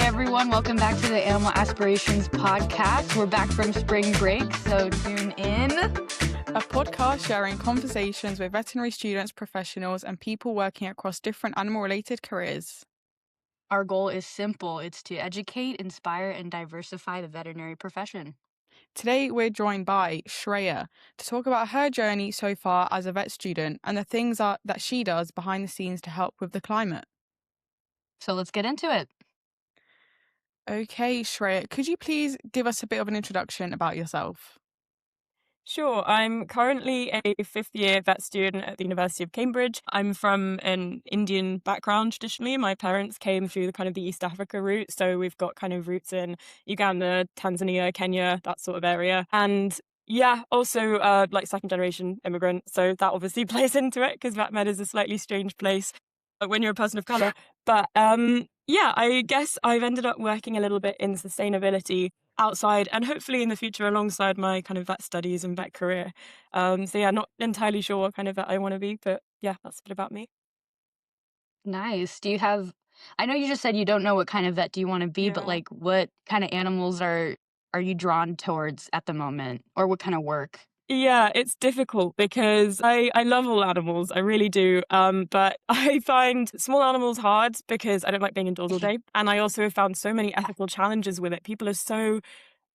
everyone. Welcome back to the Animal Aspirations podcast. We're back from spring break, so tune in. A podcast sharing conversations with veterinary students, professionals, and people working across different animal-related careers. Our goal is simple. It's to educate, inspire, and diversify the veterinary profession. Today, we're joined by Shreya to talk about her journey so far as a vet student and the things that she does behind the scenes to help with the climate. So let's get into it. Okay, Shreya, could you please give us a bit of an introduction about yourself? Sure. I'm currently a fifth-year vet student at the University of Cambridge. I'm from an Indian background traditionally. My parents came through the kind of the East Africa route, so we've got kind of roots in Uganda, Tanzania, Kenya, that sort of area. And yeah, also like second-generation immigrant, so that obviously plays into it because vet med is a slightly strange place when you're a person of colour. But yeah, I guess I've ended up working a little bit in sustainability outside and hopefully in the future alongside my kind of vet studies and vet career. So yeah, not entirely sure what kind of vet I want to be, but yeah, that's a bit about me. Nice. I know you just said you don't know what kind of vet do you want to be, but Yeah. what kind of animals are you drawn towards at the moment, or what kind of work? Yeah, it's difficult because I love all animals, I really do. But I find small animals hard because I don't like being indoors all day. And I also have found so many ethical challenges with it. People are so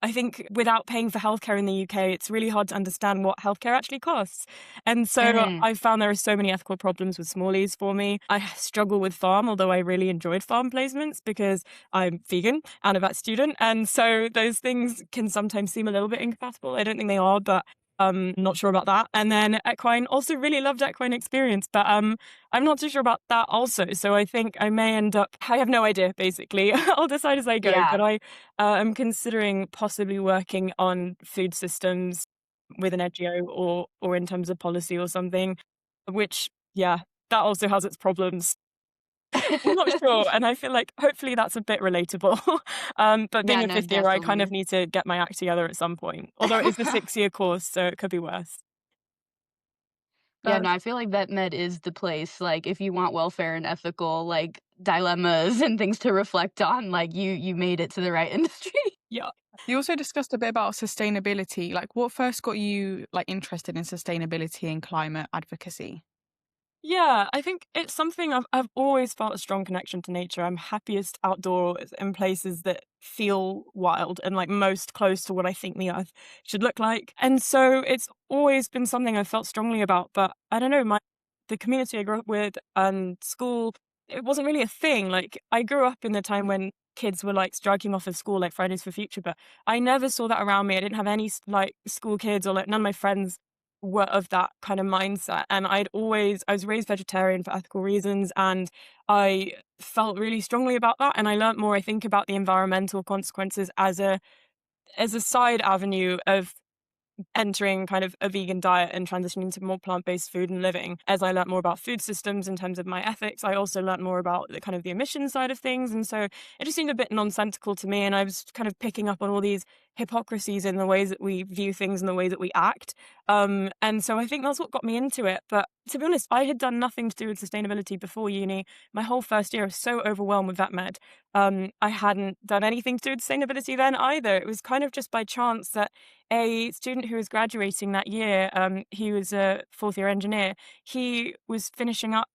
I think without paying for healthcare in the UK, it's really hard to understand what healthcare actually costs. And so Mhm. I've found there are so many ethical problems with smallies for me. I struggle with farm, although I really enjoyed farm placements because I'm vegan and a vet student. And so those things can sometimes seem a little bit incompatible. I don't think they are, but not sure about that. And then equine, also really loved equine experience, but I'm not too sure about that also. So I think I may end up, I have no idea, basically. I'll decide as I go, Yeah. but I'm considering possibly working on food systems with an NGO or in terms of policy or something, which, yeah, that also has its problems. I'm not sure, and I feel like hopefully that's a bit relatable. But Yeah, being a no, fifth year, I kind of definitely. need to get my act together at some point. Although it is a 6-year course, so it could be worse. Yeah, But no, I feel like vet med is the place, like, if you want welfare and ethical, like, dilemmas and things to reflect on, like, you made it to the right industry. yeah. You also discussed a bit about sustainability. Like, what first got you interested in sustainability and climate advocacy? Yeah, I think it's something I've always felt a strong connection to nature. I'm happiest outdoors in places that feel wild and like most close to what I think the earth should look like. And so it's always been something I've felt strongly about. But I don't know, the community I grew up with and school, it wasn't really a thing. Like I grew up in the time when kids were like striking off of school like Fridays for Future, but I never saw that around me. I didn't have any like school kids or like none of my friends were of that kind of mindset. And I was raised vegetarian for ethical reasons, and I felt really strongly about that. And I learnt more, I think, about the environmental consequences as a side avenue of entering kind of a vegan diet and transitioning to more plant-based food and living. As I learnt more about food systems in terms of my ethics, I also learnt more about the kind of the emission side of things. And so it just seemed a bit nonsensical to me. And I was kind of picking up on all these hypocrisies in the ways that we view things and the way that we act. And so I think that's what got me into it. But to be honest, I had done nothing to do with sustainability before uni. My whole first year, I was so overwhelmed with vet med. I hadn't done anything to do with sustainability then either. It was kind of just by chance that a student who was graduating that year, he was a fourth year engineer. He was finishing up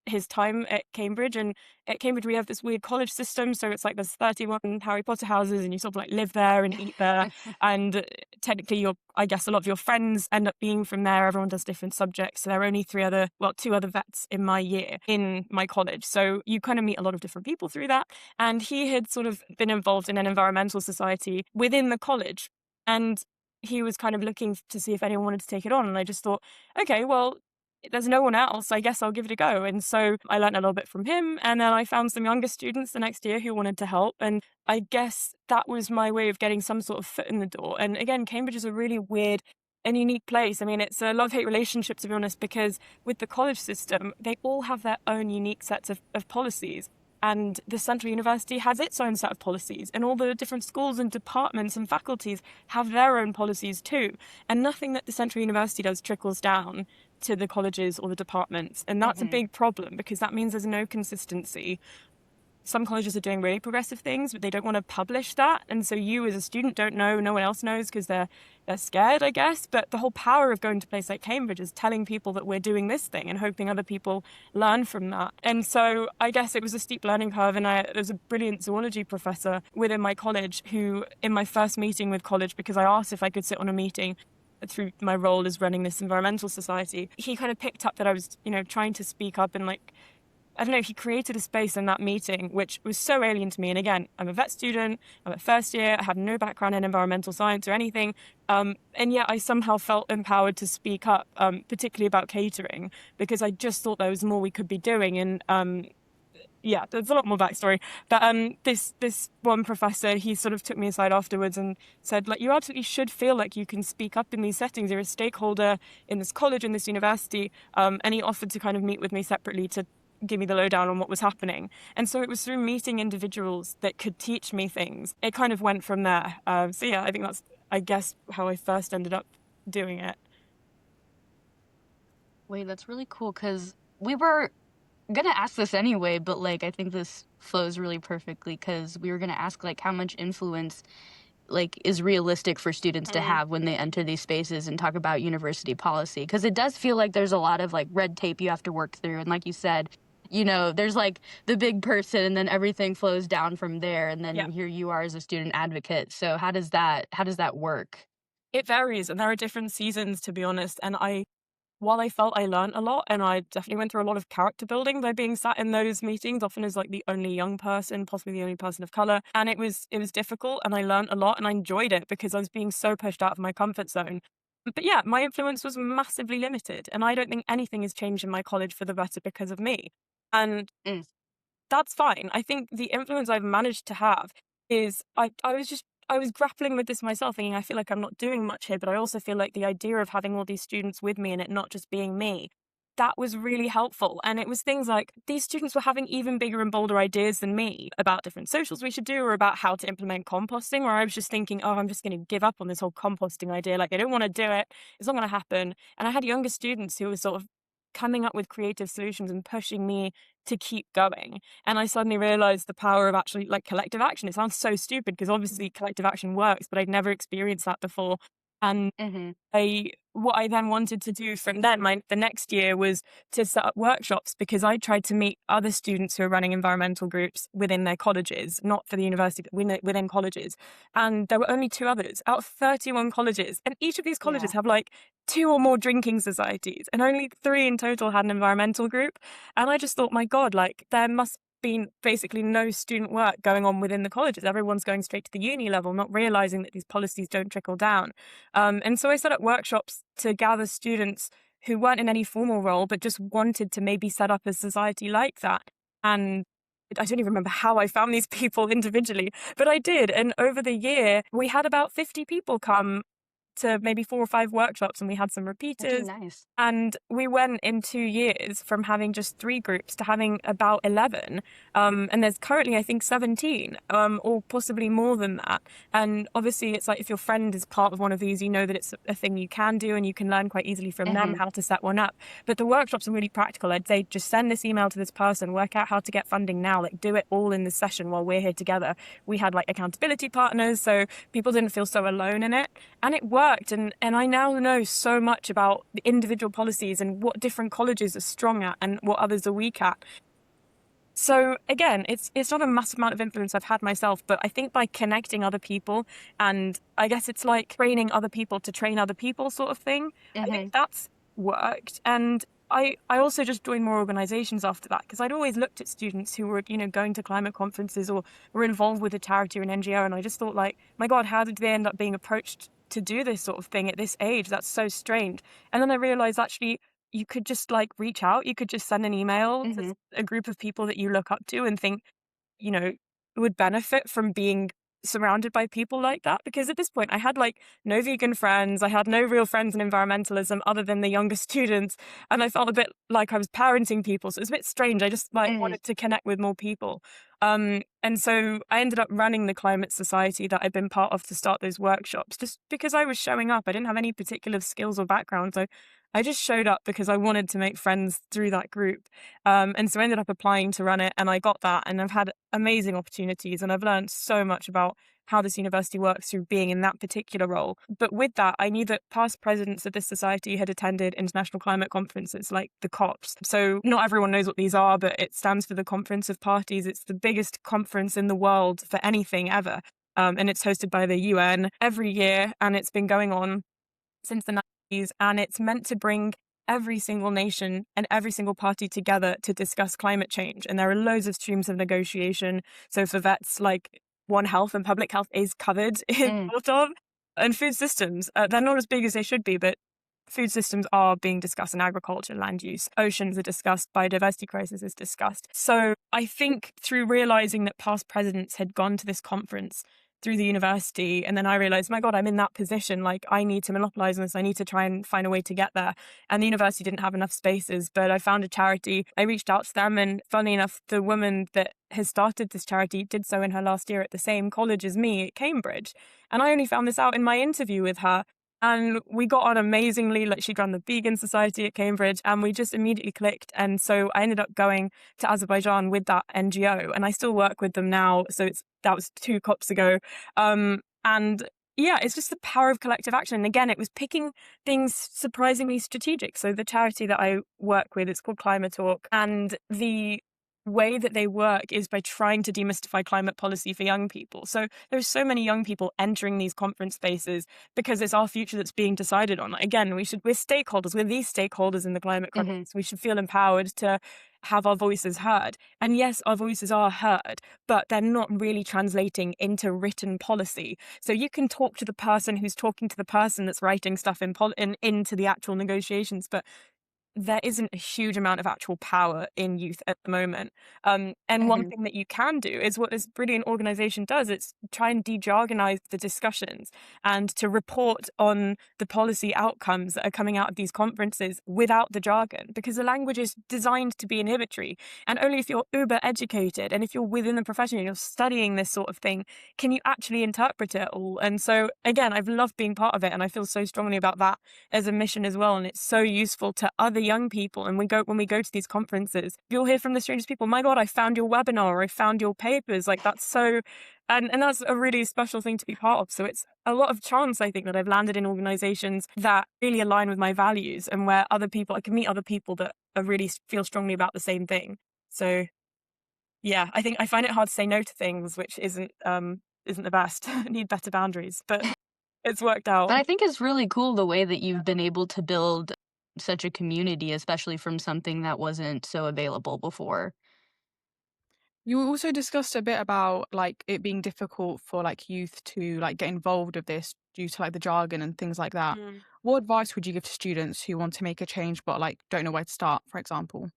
his time at Cambridge, and at Cambridge we have this weird college system. So it's like there's 31 Harry Potter houses, and you sort of like live there and eat there. And technically, I guess a lot of your friends end up being from there. Everyone does different subjects. So there are only two other vets in my year in my college. So you kind of meet a lot of different people through that. And he had sort of been involved in an environmental society within the college. And he was kind of looking to see if anyone wanted to take it on. And I just thought, okay, well, there's no one else. I guess I'll give it a go. And so I learned a little bit from him. And then I found some younger students the next year who wanted to help. And I guess that was my way of getting some sort of foot in the door. And again, Cambridge is a really weird and unique place. I mean, it's a love-hate relationship, to be honest, because with the college system, they all have their own unique sets of policies. And the Central University has its own set of policies, and all the different schools and departments and faculties have their own policies too. And nothing that the Central University does trickles down to the colleges or the departments. And that's a Mhm. big problem because that means there's no consistency. some colleges are doing really progressive things, but they don't want to publish that. And so you as a student don't know, no one else knows because they're scared, I guess. But the whole power of going to a place like Cambridge is telling people that we're doing this thing and hoping other people learn from that. And so I guess it was a steep learning curve. And there was a brilliant zoology professor within my college who, in my first meeting with college, because I asked if I could sit on a meeting through my role as running this environmental society, he kind of picked up that I was, trying to speak up and I don't know, he created a space in that meeting which was so alien to me. And again, I'm a vet student, I'm at first year, I have no background in environmental science or anything. And yet I somehow felt empowered to speak up, particularly about catering, because I just thought there was more we could be doing. And yeah, there's a lot more backstory. But this one professor, he sort of took me aside afterwards and said, you absolutely should feel like you can speak up in these settings. You're a stakeholder in this college, in this university. And he offered to kind of meet with me separately to give me the lowdown on what was happening. And so it was through meeting individuals that could teach me things. It kind of went from there. So yeah, I think that's, I guess, how I first ended up doing it. Wait, that's really cool because we were gonna ask this anyway, but I think this flows really perfectly because we were gonna ask how much influence is realistic for students to have when they enter these spaces and talk about university policy, because it does feel like there's a lot of red tape you have to work through, and like you said, there's the big person and then everything flows down from there, and then here you are as a student advocate. So how does that work? It varies, and there are different seasons, to be honest. And while I felt I learned a lot, and I definitely went through a lot of character building by being sat in those meetings, often as the only young person, possibly the only person of color. And it was difficult, and I learned a lot, and I enjoyed it because I was being so pushed out of my comfort zone. But yeah, my influence was massively limited, and I don't think anything has changed in my college for the better because of me. And Mm. that's fine. I think the influence I've managed to have is I was grappling with this myself, thinking I feel like I'm not doing much here, but I also feel like the idea of having all these students with me and it not just being me, that was really helpful. And it was things like these students were having even bigger and bolder ideas than me about different socials we should do or about how to implement composting, where I was just thinking, oh, I'm just going to give up on this whole composting idea. I don't want to do it. It's not going to happen. And I had younger students who were sort of coming up with creative solutions and pushing me to keep going. And I suddenly realized the power of actually collective action. It sounds so stupid because obviously collective action works, but I'd never experienced that before. And Mm-hmm. what I then wanted to do from then, the next year, was to set up workshops, because I tried to meet other students who are running environmental groups within their colleges, not for the university, but within colleges. And there were only 2 others out of 31 colleges. And each of these colleges have 2 or more drinking societies, and only 3 in total had an environmental group. And I just thought, my God, there must been basically no student work going on within the colleges. Everyone's going straight to the uni level, not realizing that these policies don't trickle down. And so I set up workshops to gather students who weren't in any formal role, but just wanted to maybe set up a society like that. And I don't even remember how I found these people individually, but I did. And over the year, we had about 50 people come to maybe 4 or 5 workshops, and we had some Okay, repeaters. nice. And we went in 2 years from having just 3 groups to having about 11. And there's currently, I think, 17, or possibly more than that. And obviously, it's if your friend is part of one of these, you know that it's a thing you can do, and you can learn quite easily from them how to set one up. But the workshops are really practical. I'd say just send this email to this person, work out how to get funding now, do it all in this session while we're here together. We had accountability partners, so people didn't feel so alone in it. And it worked. And I now know so much about the individual policies and what different colleges are strong at and what others are weak at. So again, it's not a massive amount of influence I've had myself, but I think by connecting other people, and I guess it's like training other people to train other people sort of thing, I think that's worked. And I also just joined more organizations after that, because I'd always looked at students who were, going to climate conferences or were involved with a charity or an NGO, and I just thought my God, how did they end up being approached to do this sort of thing at this age? That's so strange. And then I realized actually you could just reach out. You could just send an email to a group of people that you look up to and think, would benefit from being surrounded by people like that. Because at this point I had no vegan friends. I had no real friends in environmentalism other than the younger students. And I felt a bit like I was parenting people. So it was a bit strange. I just wanted to connect with more people. And so I ended up running the climate society that I'd been part of to start those workshops, just because I was showing up. I didn't have any particular skills or background. So I just showed up because I wanted to make friends through that group. And so I ended up applying to run it, and I got that, and I've had amazing opportunities, and I've learned so much about how this university works through being in that particular role. But with that, I knew that past presidents of this society had attended international climate conferences like the COPs. So not everyone knows what these are, but it stands for the Conference of Parties. It's the biggest conference in the world for anything ever. And it's hosted by the UN every year, and it's been going on since the 90s, and it's meant to bring every single nation and every single party together to discuss climate change. And there are loads of streams of negotiation. So for vets, like One Health and public health is covered in Mm. sort of, and food systems. They're not as big as they should be, but food systems are being discussed in agriculture, land use. Oceans are discussed, biodiversity crisis is discussed. So I think through realizing that past presidents had gone to this conference through the university, and then I realized, my God, I'm in that position. Like, I need to monopolize on this. I need to try and find a way to get there. And the university didn't have enough spaces, but I found a charity. I reached out to them, and funnily enough, the woman that has started this charity did so in her last year at the same college as me at Cambridge. And I only found this out in my interview with her. And we got on amazingly. Like, she'd run the Vegan Society at Cambridge, and we just immediately clicked. And so I ended up going to Azerbaijan with that NGO, and I still work with them now. So that was 2 COPs ago. And yeah, it's just the power of collective action. And again, it was picking things surprisingly strategic. So the charity that I work with, it's called Climate Talk, and the way that they work is by trying to demystify climate policy for young people. So there's so many young people entering these conference spaces because it's our future that's being decided on. Again, we're stakeholders. We're these stakeholders in the climate crisis. Mm-hmm. We should feel empowered to have our voices heard. And yes, our voices are heard, but they're not really translating into written policy. So you can talk to the person who's talking to the person that's writing stuff into the actual negotiations, but there isn't a huge amount of actual power in youth at the moment. And one Mm-hmm. thing that you can do is what this brilliant organization does. It's try and de-jargonize the discussions and to report on the policy outcomes that are coming out of these conferences without the jargon, because the language is designed to be inhibitory. And only if you're uber educated and if you're within the profession and you're studying this sort of thing, can you actually interpret it all. And so, again, I've loved being part of it, and I feel so strongly about that as a mission as well. And it's so useful to other young people. And when we go to these conferences, you'll hear from the strangest people, my God, I found your webinar, or I found your papers. Like, that's so, and that's a really special thing to be part of. So it's a lot of chance, I think, that I've landed in organizations that really align with my values, and where I can meet other people that are really feel strongly about the same thing. So yeah, I think I find it hard to say no to things, which isn't the best. I need better boundaries, but it's worked out. But I think it's really cool the way that you've been able to build such a community, especially from something that wasn't so available before. You also discussed a bit about like it being difficult for like youth to like get involved with this due to like the jargon and things like that. Mm. What advice would you give to students who want to make a change but like don't know where to start, for example?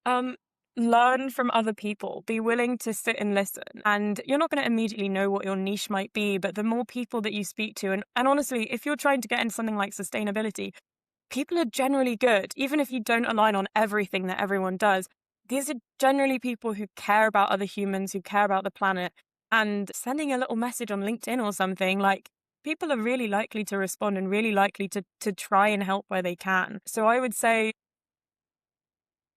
Um, Learn from other people. Be willing to sit and listen. And you're not going to immediately know what your niche might be, but the more people that you speak to, and honestly, if you're trying to get into something like sustainability, people are generally good, even if you don't align on everything that everyone does. These are generally people who care about other humans, who care about the planet, and sending a little message on LinkedIn or something, like, people are really likely to respond and really likely to try and help where they can. So I would say,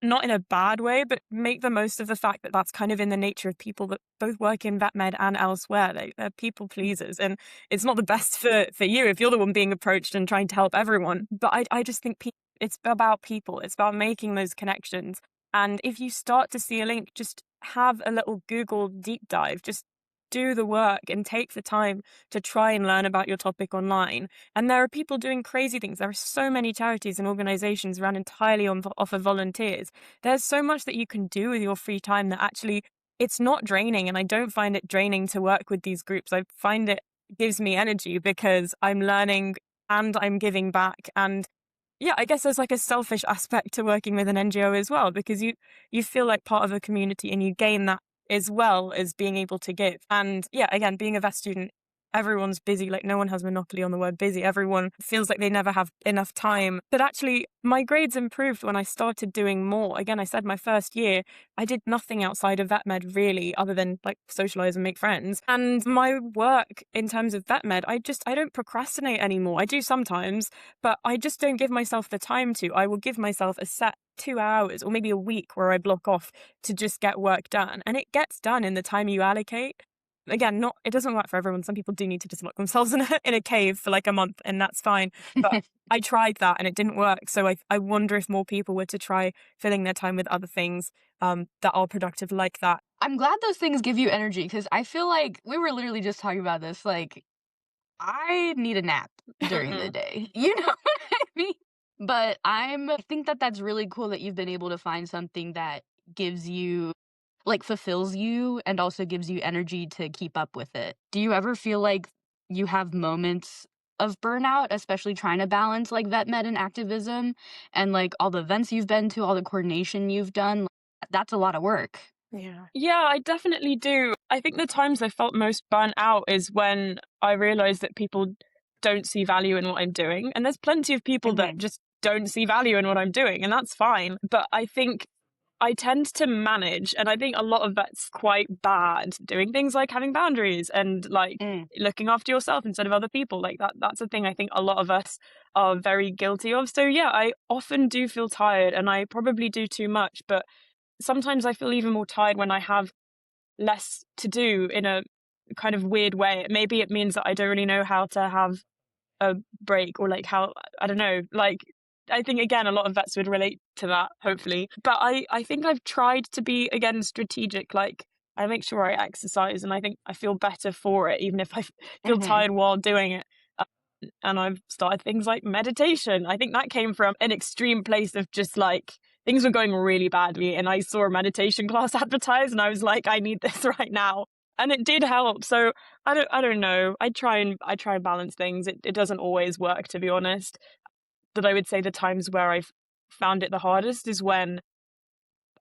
not in a bad way, but make the most of the fact that that's kind of in the nature of people that both work in vet med and elsewhere. They're people pleasers, and it's not the best for you if you're the one being approached and trying to help everyone. But I just think it's about people. It's about making those connections. And if you start to see a link, just have a little Google deep dive. Just do the work and take the time to try and learn about your topic online. And there are people doing crazy things. There are so many charities and organizations run entirely off of volunteers. There's so much that you can do with your free time that actually it's not draining. And I don't find it draining to work with these groups. I find it gives me energy because I'm learning and I'm giving back. And yeah, I guess there's like a selfish aspect to working with an NGO as well, because you feel like part of a community and you gain that as well as being able to give. And yeah, again, being a vet student everyone's busy. Like, no one has monopoly on the word busy. Everyone feels like they never have enough time. But actually, my grades improved when I started doing more. Again, I said my first year, I did nothing outside of vet med really, other than like socialize and make friends. And my work in terms of vet med, I don't procrastinate anymore. I do sometimes, but I just don't give myself the time to. I will give myself a set 2 hours or maybe a week where I block off to just get work done. And it gets done in the time you allocate. Again, it doesn't work for everyone. Some people do need to just lock themselves in a cave for like a month, and that's fine. But I tried that and it didn't work. So I wonder if more people were to try filling their time with other things that are productive like that. I'm glad those things give you energy, because I feel like we were literally just talking about this. Like, I need a nap during the day. You know what I mean? But I think that that's really cool that you've been able to find something that gives you, like, fulfills you and also gives you energy to keep up with it. Do you ever feel like you have moments of burnout, especially trying to balance like vet med and activism and like all the events you've been to, all the coordination you've done? That's a lot of work. Yeah, I definitely do. I think the times I felt most burnt out is when I realized that people don't see value in what I'm doing. And there's plenty of people that just don't see value in what I'm doing, and that's fine. But I think I tend to manage, and I think a lot of that's quite bad, doing things like having boundaries and like looking after yourself instead of other people. Like that's a thing I think a lot of us are very guilty of. So yeah, I often do feel tired, and I probably do too much, but sometimes I feel even more tired when I have less to do in a kind of weird way. Maybe it means that I don't really know how to have a break, or like how, I don't know, like I think again a lot of vets would relate to that, hopefully. But I think I've tried to be again strategic. Like, I make sure I exercise, and I think I feel better for it, even if I feel tired while doing it. And I've started things like meditation. I think that came from an extreme place of just like things were going really badly, and I saw a meditation class advertised, and I was like, I need this right now. And it did help. So I don't know. I try and balance things. It doesn't always work, to be honest. But I would say the times where I've found it the hardest is when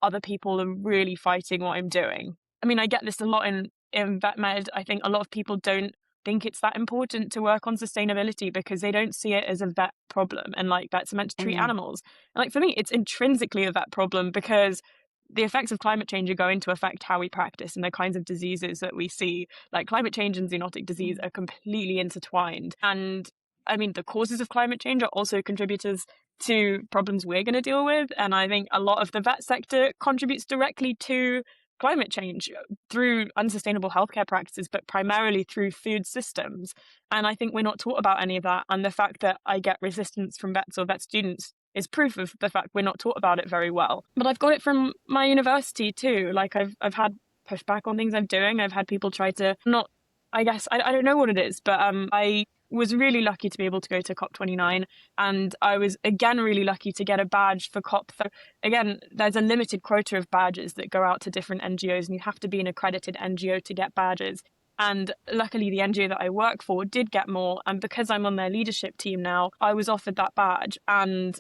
other people are really fighting what I'm doing. I mean, I get this a lot in vet med. I think a lot of people don't think it's that important to work on sustainability because they don't see it as a vet problem, and like vets are meant to treat animals. And like for me, it's intrinsically a vet problem because the effects of climate change are going to affect how we practice and the kinds of diseases that we see. Like climate change and zoonotic disease are completely intertwined. And I mean, the causes of climate change are also contributors to problems we're going to deal with. And I think a lot of the vet sector contributes directly to climate change through unsustainable healthcare practices, but primarily through food systems. And I think we're not taught about any of that. And the fact that I get resistance from vets or vet students is proof of the fact we're not taught about it very well. But I've got it from my university too. Like I've had pushback on things I'm doing. I've had people try to not, I guess, I don't know what it is, but I was really lucky to be able to go to COP29, and I was again really lucky to get a badge for COP. So again, there's a limited quota of badges that go out to different NGOs, and you have to be an accredited NGO to get badges. And luckily the NGO that I work for did get more, and because I'm on their leadership team now, I was offered that badge. And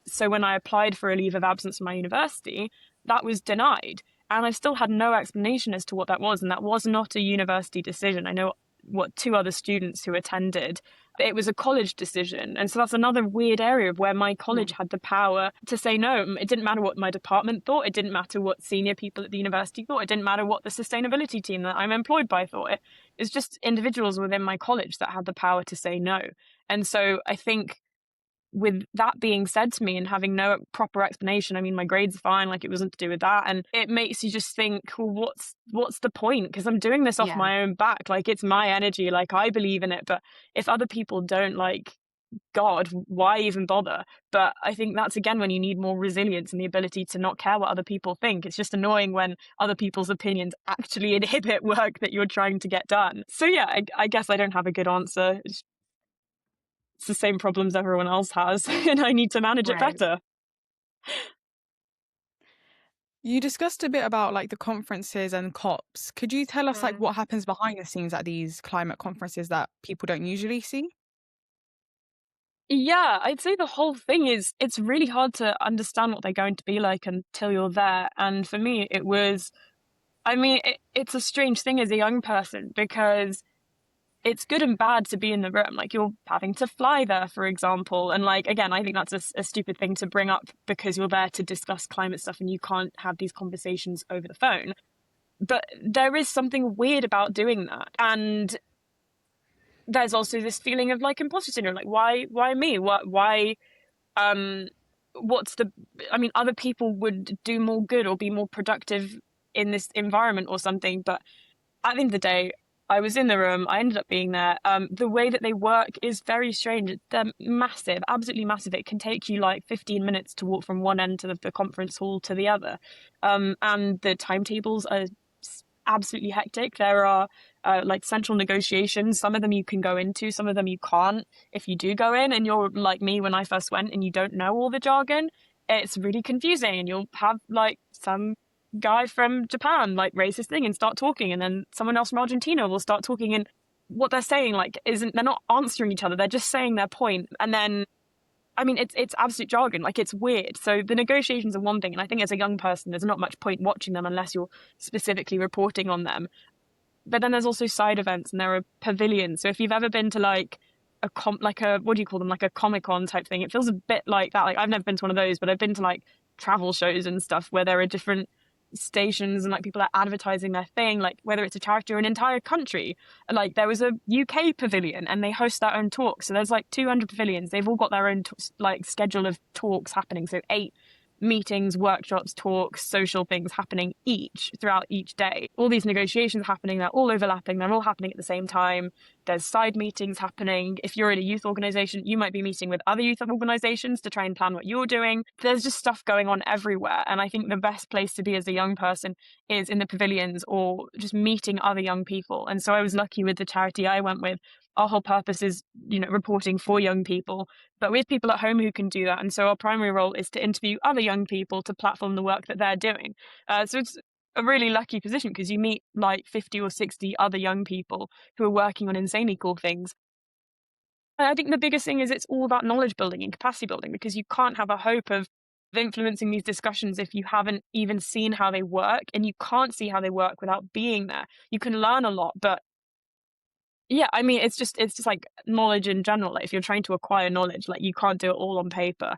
so when I applied for a leave of absence from my university, that was denied. And I still had no explanation as to what that was. And that was not a university decision. I know what two other students who attended, it was a college decision. And so that's another weird area of where my college had the power to say no. It didn't matter what my department thought. It didn't matter what senior people at the university thought. It didn't matter what the sustainability team that I'm employed by thought. It's just individuals within my college that had the power to say no. And so I think with that being said to me and having no proper explanation, I mean, my grades are fine, like it wasn't to do with that. And it makes you just think, well, what's the point? Because I'm doing this off my own back. Like, it's my energy, like I believe in it. But if other people don't, like, God, why even bother? But I think that's again when you need more resilience and the ability to not care what other people think. It's just annoying when other people's opinions actually inhibit work that you're trying to get done. So yeah, I guess I don't have a good answer. It's the same problems everyone else has, and I need to manage it better. You discussed a bit about like the conferences and COPs. Could you tell us like what happens behind the scenes at these climate conferences that people don't usually see? Yeah, I'd say the whole thing is it's really hard to understand what they're going to be like until you're there. And for me, it was, I mean, it's a strange thing as a young person because it's good and bad to be in the room. Like, you're having to fly there, for example. And like, again, I think that's a stupid thing to bring up because you're there to discuss climate stuff and you can't have these conversations over the phone. But there is something weird about doing that. And there's also this feeling of like imposter syndrome. Like, why me? Why, um, what's the, I mean, other people would do more good or be more productive in this environment or something. But at the end of the day, I was in the room. I ended up being there. The way that they work is very strange. They're massive, absolutely massive. It can take you like 15 minutes to walk from one end of the conference hall to the other. And the timetables are absolutely hectic. There are like central negotiations. Some of them you can go into, some of them you can't. If you do go in and you're like me when I first went and you don't know all the jargon, it's really confusing. And you'll have like some guy from Japan like raise his thing and start talking, and then someone else from Argentina will start talking, and what they're saying like isn't, they're not answering each other, they're just saying their point. And then I mean, it's absolute jargon. Like, it's weird. So the negotiations are one thing, and I think as a young person, there's not much point watching them unless you're specifically reporting on them. But then there's also side events, and there are pavilions. So if you've ever been to like like a, what do you call them, like a Comic-Con type thing, it feels a bit like that. Like, I've never been to one of those, but I've been to like travel shows and stuff where there are different stations and like people are advertising their thing, like whether it's a charity or an entire country. Like, there was a UK pavilion and they host their own talks, so there's like 200 pavilions, they've all got their own like schedule of talks happening, so 8 meetings, workshops, talks, social things happening each throughout each day. All these negotiations happening, they're all overlapping, they're all happening at the same time. There's side meetings happening. If you're in a youth organization, you might be meeting with other youth organizations to try and plan what you're doing. There's just stuff going on everywhere. And I think the best place to be as a young person is in the pavilions or just meeting other young people. And so I was lucky with the charity I went with. Our whole purpose is, reporting for young people, but we have people at home who can do that. And so our primary role is to interview other young people to platform the work that they're doing. So it's a really lucky position because you meet like 50 or 60 other young people who are working on insanely cool things. And I think the biggest thing is it's all about knowledge building and capacity building, because you can't have a hope of influencing these discussions if you haven't even seen how they work, and you can't see how they work without being there. You can learn a lot, but yeah, I mean, it's just like knowledge in general. Like, if you're trying to acquire knowledge, like, you can't do it all on paper.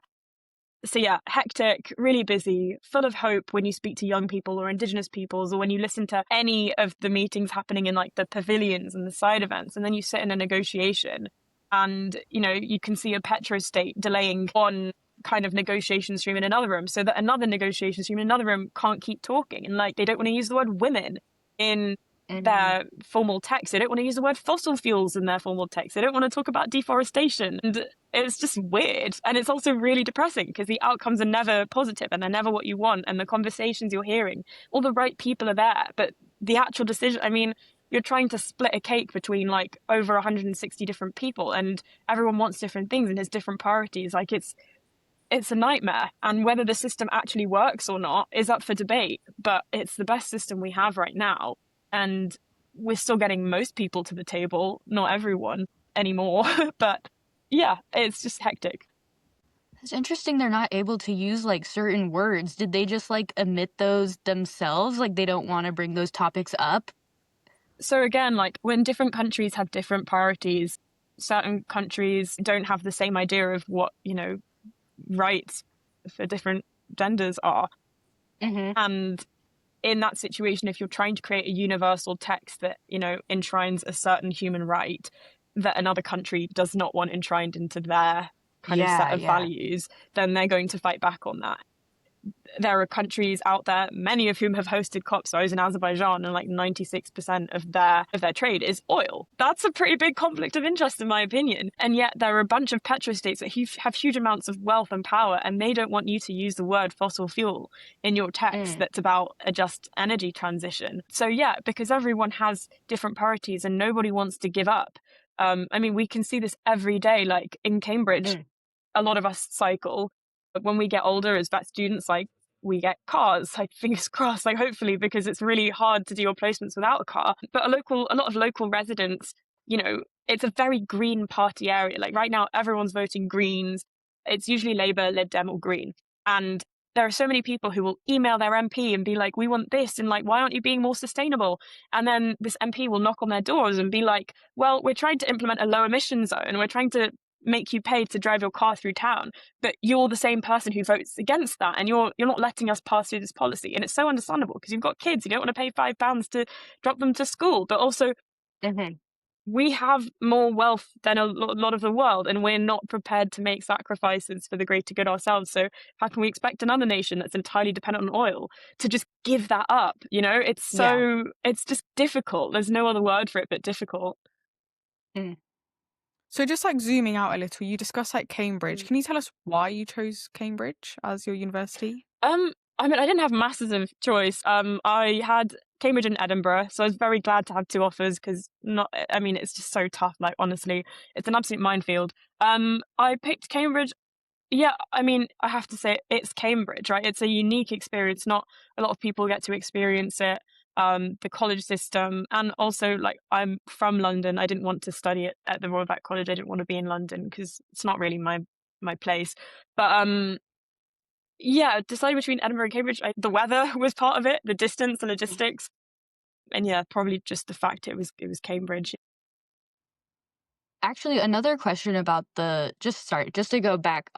So yeah, hectic, really busy, full of hope when you speak to young people or Indigenous peoples, or when you listen to any of the meetings happening in like the pavilions and the side events, and then you sit in a negotiation and, you can see a petrostate delaying one kind of negotiation stream in another room so that another negotiation stream in another room can't keep talking. And like, they don't want to use the word women in their formal text. They don't want to use the word fossil fuels in their formal text. They don't want to talk about deforestation. And it's just weird. And it's also really depressing because the outcomes are never positive and they're never what you want. And the conversations you're hearing, all the right people are there, but the actual decision, I mean, you're trying to split a cake between like over 160 different people, and everyone wants different things and has different priorities. Like, it's a nightmare. And whether the system actually works or not is up for debate, but it's the best system we have right now. And we're still getting most people to the table, not everyone anymore. But yeah, it's just hectic. It's interesting they're not able to use like certain words. Did they just like omit those themselves? Like, they don't want to bring those topics up? So again, like, when different countries have different priorities, certain countries don't have the same idea of what, rights for different genders are. And in that situation, if you're trying to create a universal text that, enshrines a certain human right that another country does not want enshrined into their kind of set of values, then they're going to fight back on that. There are countries out there, many of whom have hosted COPs. So I was in Azerbaijan, and like 96% of their trade is oil. That's a pretty big conflict of interest, in my opinion. And yet there are a bunch of petrostates that have huge amounts of wealth and power, and they don't want you to use the word fossil fuel in your text that's about a just energy transition. So yeah, because everyone has different priorities and nobody wants to give up. I mean, we can see this every day. Like, in Cambridge, a lot of us cycle. But when we get older as vet students, like, we get cars, like, fingers crossed, like, hopefully, because it's really hard to do your placements without a car. But a lot of local residents, it's a very Green Party area. Like, right now, everyone's voting Greens. It's usually Labour, Lib Dem, or Green. And there are so many people who will email their MP and be like, we want this, and like, why aren't you being more sustainable? And then this MP will knock on their doors and be like, well, we're trying to implement a low emission zone. We're trying to make you pay to drive your car through town, but you're the same person who votes against that, and you're not letting us pass through this policy. And it's so understandable because you've got kids, you don't want to pay £5 to drop them to school, but also Mm-hmm. we have more wealth than a lot of the world, and we're not prepared to make sacrifices for the greater good ourselves. So how can we expect another nation that's entirely dependent on oil to just give that up? You know, Yeah. it's just difficult. There's no other word for it but difficult. Mm. So just like zooming out a little, you discussed like Cambridge. Can you tell us why you chose Cambridge as your university? I mean, I didn't have masses of choice. I had Cambridge and Edinburgh, so I was very glad to have two offers because I mean, it's just so tough. Like, honestly, it's an absolute minefield. I picked Cambridge. Yeah, I mean, I have to say it's Cambridge, right? It's a unique experience. Not a lot of people get to experience it. The college system, and also like I'm from London. I didn't want to study it at the Royal Vet College. I didn't want to be in London because it's not really my place. But yeah, deciding between Edinburgh and Cambridge, the weather was part of it, the distance, the logistics, and yeah, probably just the fact it was Cambridge. Actually, another question about just to go back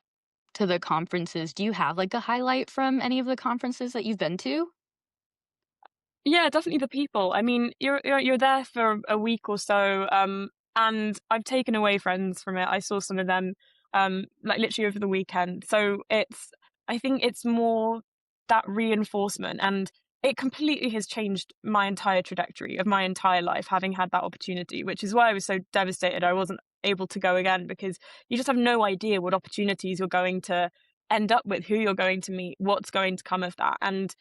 to the conferences, do you have like a highlight from any of the conferences that you've been to? Yeah, definitely the people. I mean, you're there for a week or so, and I've taken away friends from it. I saw some of them, like literally over the weekend. So I think it's more that reinforcement, and it completely has changed my entire trajectory of my entire life, having had that opportunity, which is why I was so devastated I wasn't able to go again, because you just have no idea what opportunities you're going to end up with, who you're going to meet, what's going to come of that. And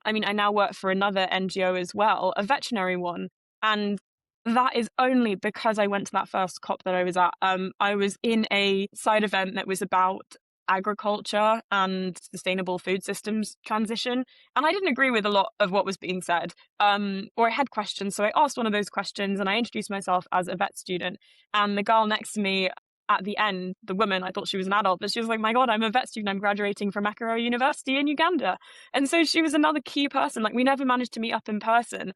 I mean, I now work for another NGO as well, a veterinary one. And that is only because I went to that first COP that I was at. I was in a side event that was about agriculture and sustainable food systems transition. And I didn't agree with a lot of what was being said, or I had questions. So I asked one of those questions and I introduced myself as a vet student. And the girl next to me at the end, the woman, I thought she was an adult, but she was like, my God, I'm a vet student. I'm graduating from Makerere University in Uganda. And so she was another key person. Like, we never managed to meet up in person,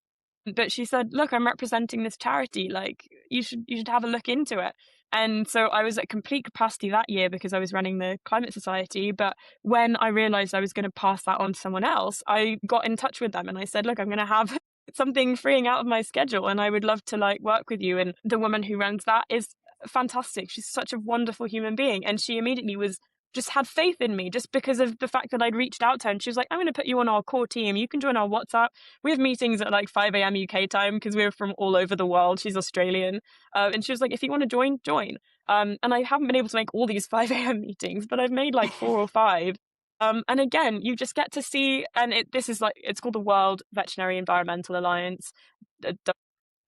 but she said, look, I'm representing this charity. Like, you should have a look into it. And so I was at complete capacity that year because I was running the Climate Society. But when I realized I was going to pass that on to someone else, I got in touch with them and I said, look, I'm going to have something freeing out of my schedule and I would love to like work with you. And the woman who runs that is fantastic. She's such a wonderful human being. And she immediately was just had faith in me just because of the fact that I'd reached out to her. And she was like, I'm going to put you on our core team. You can join our WhatsApp. We have meetings at like 5 a.m. UK time because we're from all over the world. She's Australian. And she was like, if you want to join, join. And I haven't been able to make all these 5 a.m. meetings, but I've made like 4 or 5. And again, you just get to see, and it's called the World Veterinary Environmental Alliance.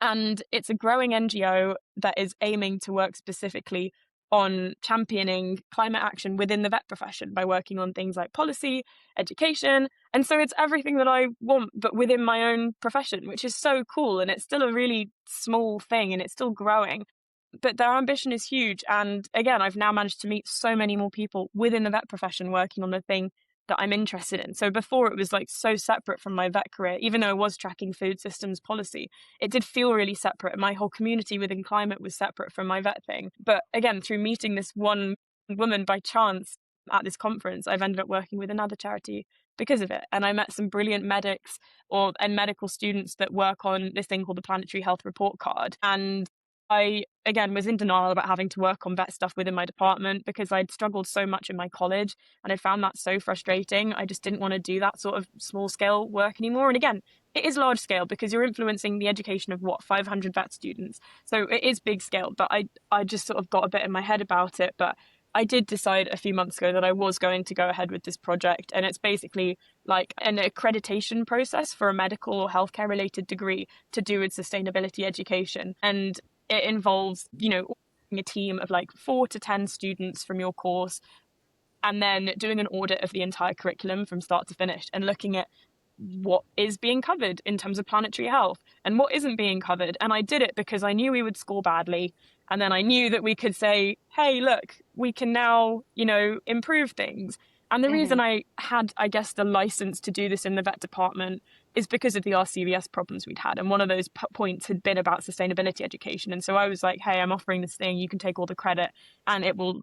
And it's a growing NGO that is aiming to work specifically on championing climate action within the vet profession by working on things like policy, education. And so it's everything that I want, but within my own profession, which is so cool. And it's still a really small thing and it's still growing. But their ambition is huge. And again, I've now managed to meet so many more people within the vet profession working on the thing that I'm interested in. So before it was like so separate from my vet career, even though I was tracking food systems policy, it did feel really separate. My whole community within climate was separate from my vet thing. But again, through meeting this one woman by chance at this conference, I've ended up working with another charity because of it. And I met some brilliant medics and medical students that work on this thing called the Planetary Health Report Card. And I, again, was in denial about having to work on vet stuff within my department because I'd struggled so much in my college and I found that so frustrating. I just didn't want to do that sort of small scale work anymore. And again, it is large scale because you're influencing the education of 500 vet students. So it is big scale, but I just sort of got a bit in my head about it. But I did decide a few months ago that I was going to go ahead with this project. And it's basically like an accreditation process for a medical or healthcare related degree to do with sustainability education. And it involves, a team of like 4 to 10 students from your course and then doing an audit of the entire curriculum from start to finish and looking at what is being covered in terms of planetary health and what isn't being covered. And I did it because I knew we would score badly. And then I knew that we could say, hey, look, we can now, improve things. And the Mm-hmm. reason I had, I guess, the license to do this in the vet department is because of the RCVS problems we'd had. And one of those points had been about sustainability education. And so I was like, hey, I'm offering this thing. You can take all the credit and it will,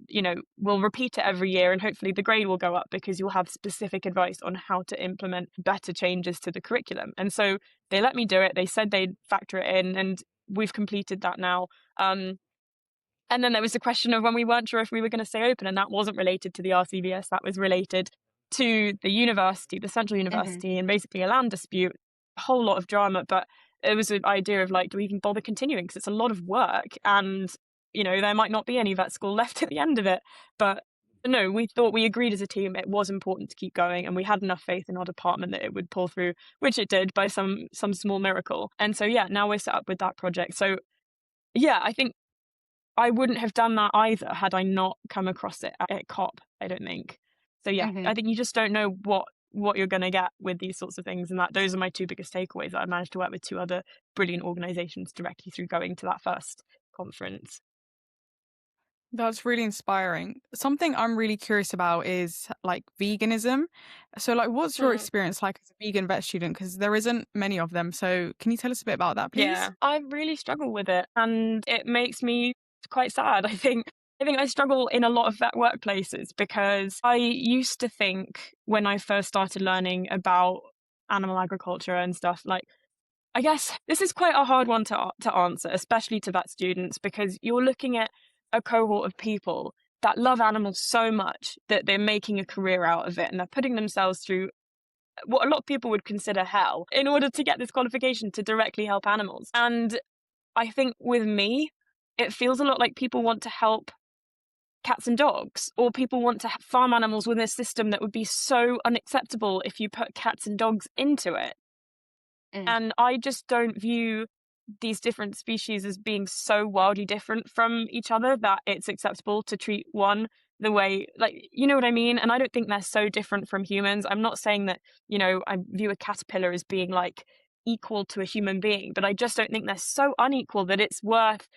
we'll repeat it every year. And hopefully the grade will go up because you'll have specific advice on how to implement better changes to the curriculum. And so they let me do it. They said they'd factor it in, and we've completed that now. And then there was the question of when we weren't sure if we were going to stay open, and that wasn't related to the RCVS, that was related to the university, the central Mm-hmm. university, and basically a land dispute, a whole lot of drama. But it was an idea of like, do we even bother continuing? Because it's a lot of work, and there might not be any vet school left at the end of it. But no, we agreed as a team it was important to keep going, and we had enough faith in our department that it would pull through, which it did by some small miracle. And so yeah, now we're set up with that project. So yeah, I think I wouldn't have done that either had I not come across it at COP, I don't think. So yeah, Mm-hmm. I think you just don't know what you're going to get with these sorts of things, and those are my two biggest takeaways. That I managed to work with two other brilliant organizations directly through going to that first conference. That's really inspiring. Something I'm really curious about is like veganism. So, like, what's your Mm. experience like as a vegan vet student? Because there isn't many of them. So, can you tell us a bit about that, Yeah, please? I really struggle with it, and it makes me quite sad. I think I struggle in a lot of vet workplaces because I used to think when I first started learning about animal agriculture and stuff, like, I guess this is quite a hard one to answer, especially to vet students, because you're looking at a cohort of people that love animals so much that they're making a career out of it, and they're putting themselves through what a lot of people would consider hell in order to get this qualification to directly help animals. And I think with me, it feels a lot like people want to help cats and dogs, or people want to farm animals with a system that would be so unacceptable if you put cats and dogs into it. Mm. And I just don't view these different species as being so wildly different from each other that it's acceptable to treat one the way, like, you know what I mean? And I don't think they're so different from humans. I'm not saying that, I view a caterpillar as being like equal to a human being, but I just don't think they're so unequal that it's worth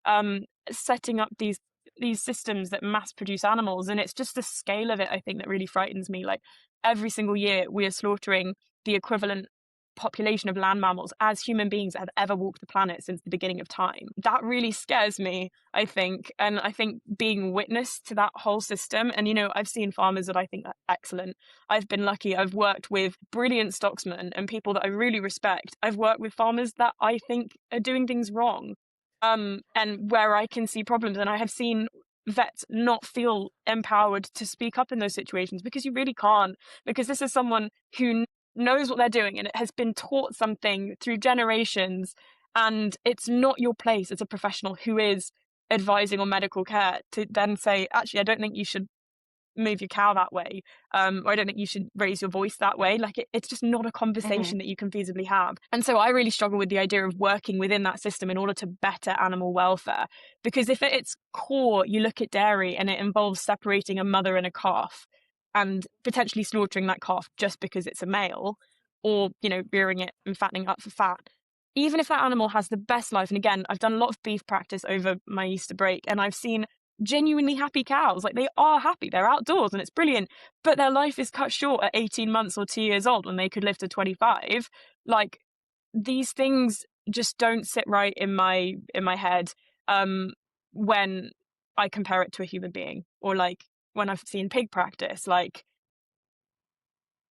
um setting up these systems that mass produce animals. And it's just the scale of it, I think, that really frightens me. Like, every single year we are slaughtering the equivalent population of land mammals as human beings that have ever walked the planet since the beginning of time. That really scares me, I think. And I think being witness to that whole system, and I've seen farmers that I think are excellent. I've been lucky. I've worked with brilliant stocksmen and people that I really respect. I've worked with farmers that I think are doing things wrong. And where I can see problems, and I have seen vets not feel empowered to speak up in those situations, because you really can't, because this is someone who knows what they're doing and it has been taught something through generations, and it's not your place as a professional who is advising on medical care to then say, actually, I don't think you should move your cow that way, or I don't think you should raise your voice that way. Like, it's just not a Mm-hmm. conversation that you can feasibly have. And so I really struggle with the idea of working within that system in order to better animal welfare, because if at its core you look at dairy and it involves separating a mother and a calf and potentially slaughtering that calf just because it's a male, or rearing it and fattening up for fat, even if that animal has the best life. And again, I've done a lot of beef practice over my Easter break, and I've seen genuinely happy cows. Like, they are happy, they're outdoors and it's brilliant, but their life is cut short at 18 months or 2 years old when they could live to 25. Like, these things just don't sit right in my head when I compare it to a human being, or like when I've seen pig practice. Like,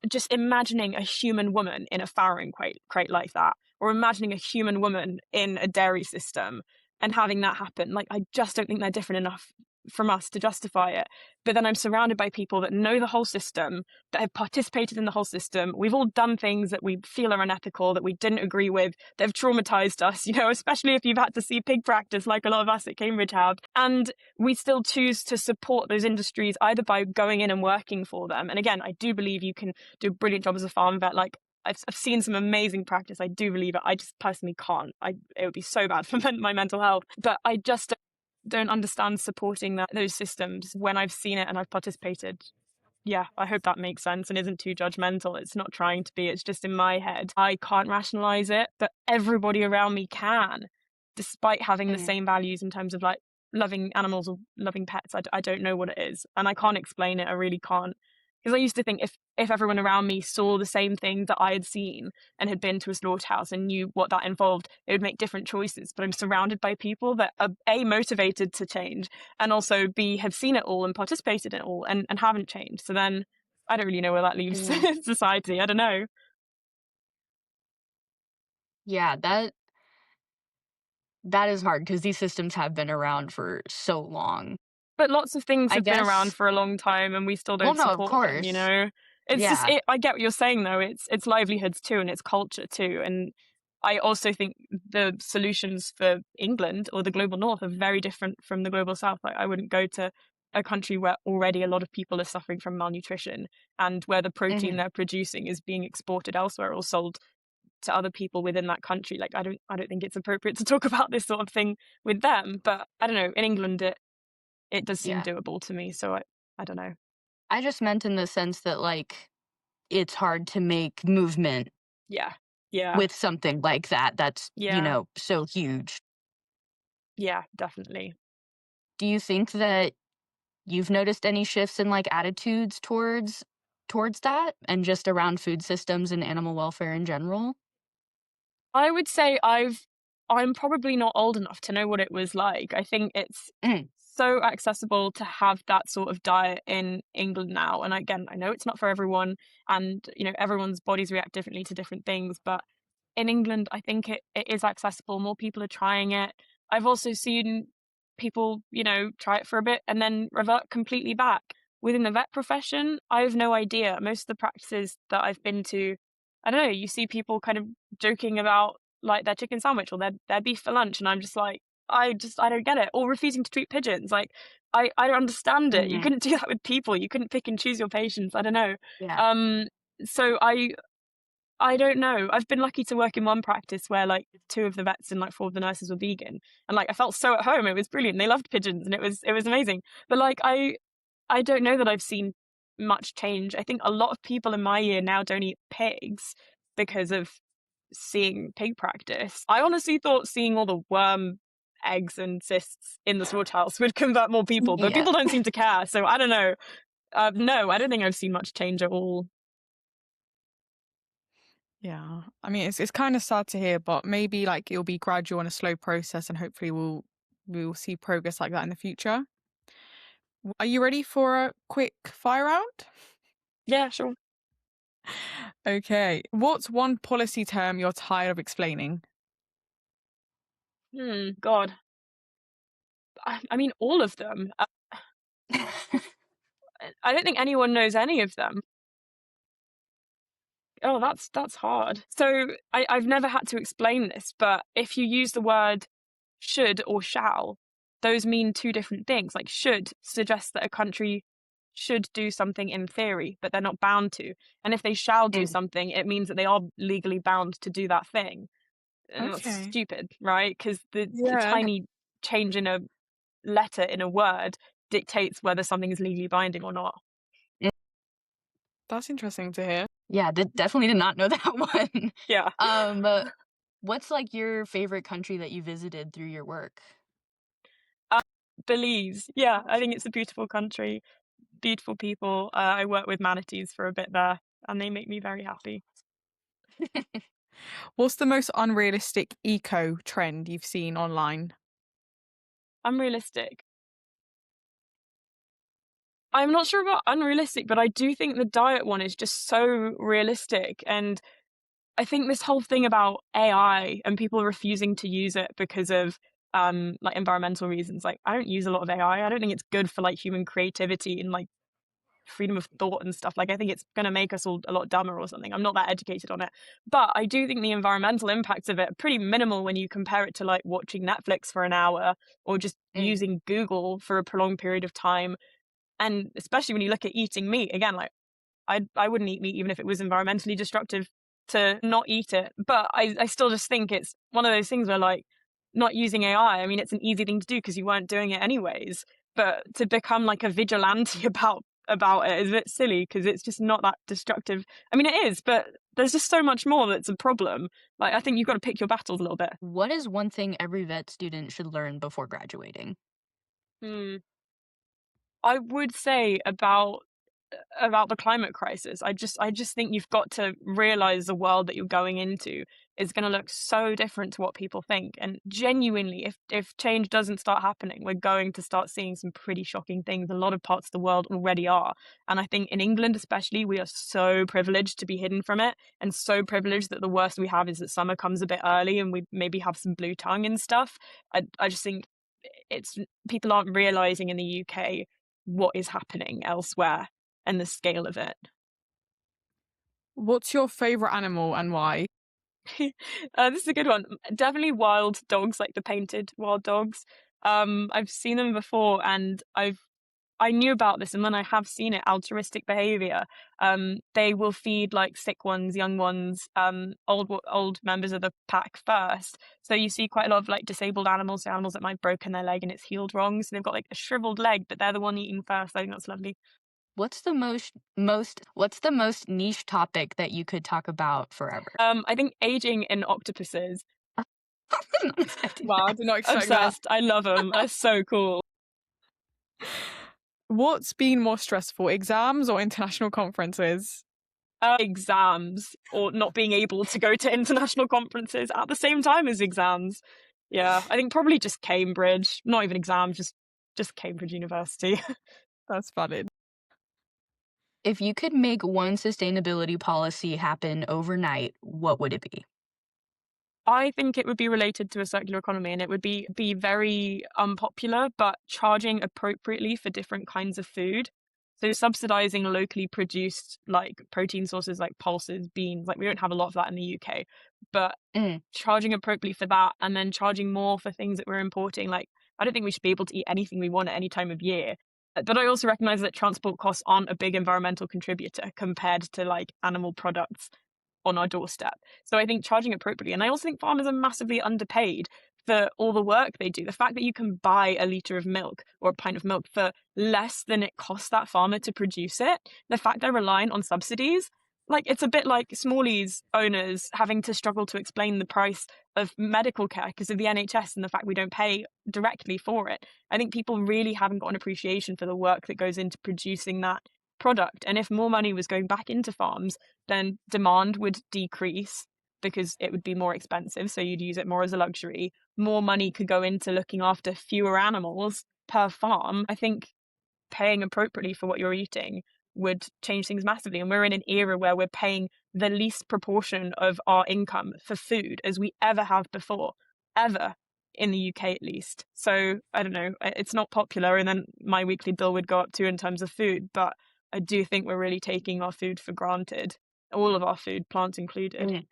just imagining a human woman in a farrowing crate like that, or imagining a human woman in a dairy system and having that happen, like, I just don't think they're different enough from us to justify it. But then I'm surrounded by people that know the whole system, that have participated in the whole system. We've all done things that we feel are unethical, that we didn't agree with, that have traumatized us, especially if you've had to see pig practice like a lot of us at Cambridge have. And we still choose to support those industries either by going in and working for them. And again, I do believe you can do a brilliant job as a farm vet. Like, I've seen some amazing practice. I do believe it. I just personally can't. It would be so bad for my mental health. But I just don't understand supporting those systems when I've seen it and I've participated. Yeah, I hope that makes sense and isn't too judgmental. It's not trying to be. It's just in my head. I can't rationalize it, but everybody around me can, despite having the Mm-hmm. same values in terms of like loving animals or loving pets. I don't know what it is, and I can't explain it. I really can't. Because I used to think if everyone around me saw the same thing that I had seen and had been to a slaughterhouse and knew what that involved, they would make different choices. But I'm surrounded by people that are A, motivated to change, and also B, have seen it all and participated in it all and haven't changed. So then I don't really know where that leaves Mm. society. I don't know. Yeah, that is hard because these systems have been around for so long. But lots of things I have been around guess for a long time and we still well, don't no, of support them, you course. know? It's just Yeah. I get what you're saying though. It's livelihoods too and it's culture too. And I also think the solutions for England or the global north are very different from the global south. Like I wouldn't go to a country where already a lot of people are suffering from malnutrition and where the protein Mhm. they're producing is being exported elsewhere or sold to other people within that country. Like I don't think it's appropriate to talk about this sort of thing with them. But I don't know, in England it does seem Yeah. doable to me. So I don't know. I just meant in the sense that, like, it's hard to make movement Yeah. Yeah. with something like that that's, Yeah. so huge. Yeah, definitely. Do you think that you've noticed any shifts in, like, attitudes towards that and just around food systems and animal welfare in general? I would say I'm probably not old enough to know what it was like. I think it's Mm, so accessible to have that sort of diet in England now. And again, I know it's not for everyone and everyone's bodies react differently to different things, but in England, I think it is accessible. More people are trying it. I've also seen people, try it for a bit and then revert completely back. Within the vet profession, I have no idea. Most of the practices that I've been to, I don't know, you see people kind of joking about like their chicken sandwich or their beef for lunch, and I'm just like, I don't get it. Or refusing to treat pigeons. Like I don't understand it. You mhm, couldn't do that with people. You couldn't pick and choose your patients. I don't know. yeah, Um so I don't know. I've been lucky to work in one practice where like two of the vets and like four of the nurses were vegan. And like I felt so at home. It was brilliant. They loved pigeons and it was amazing. But like I don't know that I've seen much change. I think a lot of people in my year now don't eat pigs because of seeing pig practice. I honestly thought seeing all the worm eggs and cysts in the slaughterhouse would convert more people, but yeah. people don't seem to care. So I don't know. No, I don't think I've seen much change at all. Yeah. I mean, it's kind of sad to hear, but maybe like it'll be gradual and a slow process, and hopefully we'll see progress like that in the future. Are you ready for a quick fire round? Yeah, sure. Okay. What's one policy term you're tired of explaining? God. I mean, all of them. I don't think anyone knows any of them. Oh, that's hard. So I've never had to explain this, but if you use the word should or shall, those mean two different things. Like should suggests that a country should do something in theory, but they're not bound to. And if they shall do Mm, something, it means that they are legally bound to do that thing. And that's Okay. stupid, right? Because the Yeah. tiny change in a letter in a word dictates whether something is legally binding or not. mm, That's interesting to hear. yeah, definitely did not know that one. Yeah. Uh, what's, like, your favorite country that you visited through your work? Uh, Belize. Yeah, I think it's a beautiful country, beautiful people. I worked with manatees for a bit there, and they make me very happy. What's the most unrealistic eco trend you've seen online? I'm realistic. I'm not sure about unrealistic, but I do think the diet one is just so realistic. And I think this whole thing about AI and people refusing to use it because of like environmental reasons. Like I don't use a lot of AI. I don't think it's good for like human creativity and like freedom of thought and stuff. Like I think it's going to make us all a lot dumber or something. I'm not that educated on it, but I do think the environmental impacts of it are pretty minimal when you compare it to like watching Netflix for an hour or just Mm, using Google for a prolonged period of time. And especially when you look at eating meat again, like I wouldn't eat meat even if it was environmentally destructive to not eat it. But I still just think it's one of those things where like not using AI, I mean, it's an easy thing to do because you weren't doing it anyways. But to become like a vigilante about it is a bit silly because it's just not that destructive. I mean, it is, but there's just so much more that's a problem. Like I think you've got to pick your battles a little bit. what is one thing every vet student should learn before graduating? Hmm. I would say about about the climate crisis. I just think you've got to realize the world that you're going into is going to look so different to what people think. And genuinely, if change doesn't start happening, we're going to start seeing some pretty shocking things. A lot of parts of the world already are. And I think in England especially, we are so privileged to be hidden from it, and so privileged that the worst we have is that summer comes a bit early and we maybe have some blue tongue and stuff. I just think it's people aren't realizing in the UK what is happening elsewhere and the scale of it. What's your favorite animal and why? This is a good one. Definitely wild dogs, like the painted wild dogs. I've seen them before, and I knew about this, and when I have seen it, altruistic behavior. They will feed like sick ones, young ones, old members of the pack first. So you see quite a lot of like disabled animals, so animals that might have broken their leg and it's healed wrong. So they've got like a shriveled leg, but they're the one eating first. I think that's lovely. What's the most niche topic that you could talk about forever? I think aging in octopuses. Wow, I did not expect that. Obsessed. I love them. They're so cool. What's been more stressful, exams or international conferences? Exams, or not being able to go to international conferences at the same time as exams. Yeah, I think probably just Cambridge. Not even exams, just Cambridge University. That's valid. If you could make one sustainability policy happen overnight, what would it be? I think it would be related to a circular economy, and it would be very unpopular, but charging appropriately for different kinds of food. So subsidizing locally produced like protein sources like pulses, beans. Like we don't have a lot of that in the UK, but charging appropriately for that, and then charging more for things that we're importing. Like I don't think we should be able to eat anything we want at any time of year. But I also recognize that transport costs aren't a big environmental contributor compared to like animal products on our doorstep. So I think charging appropriately. And I also think farmers are massively underpaid for all the work they do. The fact that you can buy a litre of milk or a pint of milk for less than it costs that farmer to produce it, the fact they're relying on subsidies, like it's a bit like Smallies owners having to struggle to explain the price of medical care because of the NHS and the fact we don't pay directly for it. I think people really haven't got an appreciation for the work that goes into producing that product. And if more money was going back into farms, then demand would decrease because it would be more expensive. So you'd use it more as a luxury. More money could go into looking after fewer animals per farm. I think paying appropriately for what you're eating would change things massively. And we're in an era where we're paying the least proportion of our income for food as we ever have before, ever, in the UK at least. So I don't know, it's not popular, and then my weekly bill would go up too in terms of food, but I do think we're really taking our food for granted. All of our food, plants included.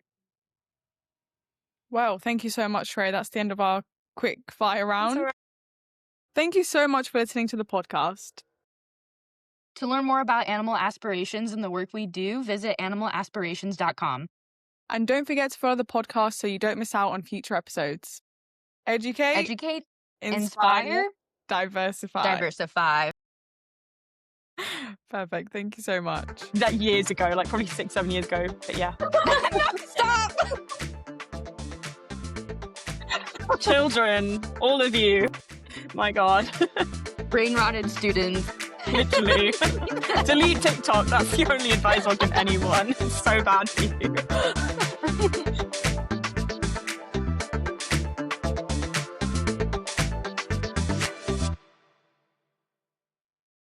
Well, thank you so much, Shreya. That's the end of our quick fire round. Right. Thank you so much for listening to the podcast. To learn more about Animal Aspirations and the work we do, visit animalaspirations.com. And don't forget to follow the podcast so you don't miss out on future episodes. Educate, inspire, diversify. Perfect. Thank you so much. That years ago, like probably 6-7 years ago, but yeah. Stop! Children, all of you. My God. Brain-rotted students. Literally. Delete TikTok. That's the only advice I'll give anyone. It's so bad for you.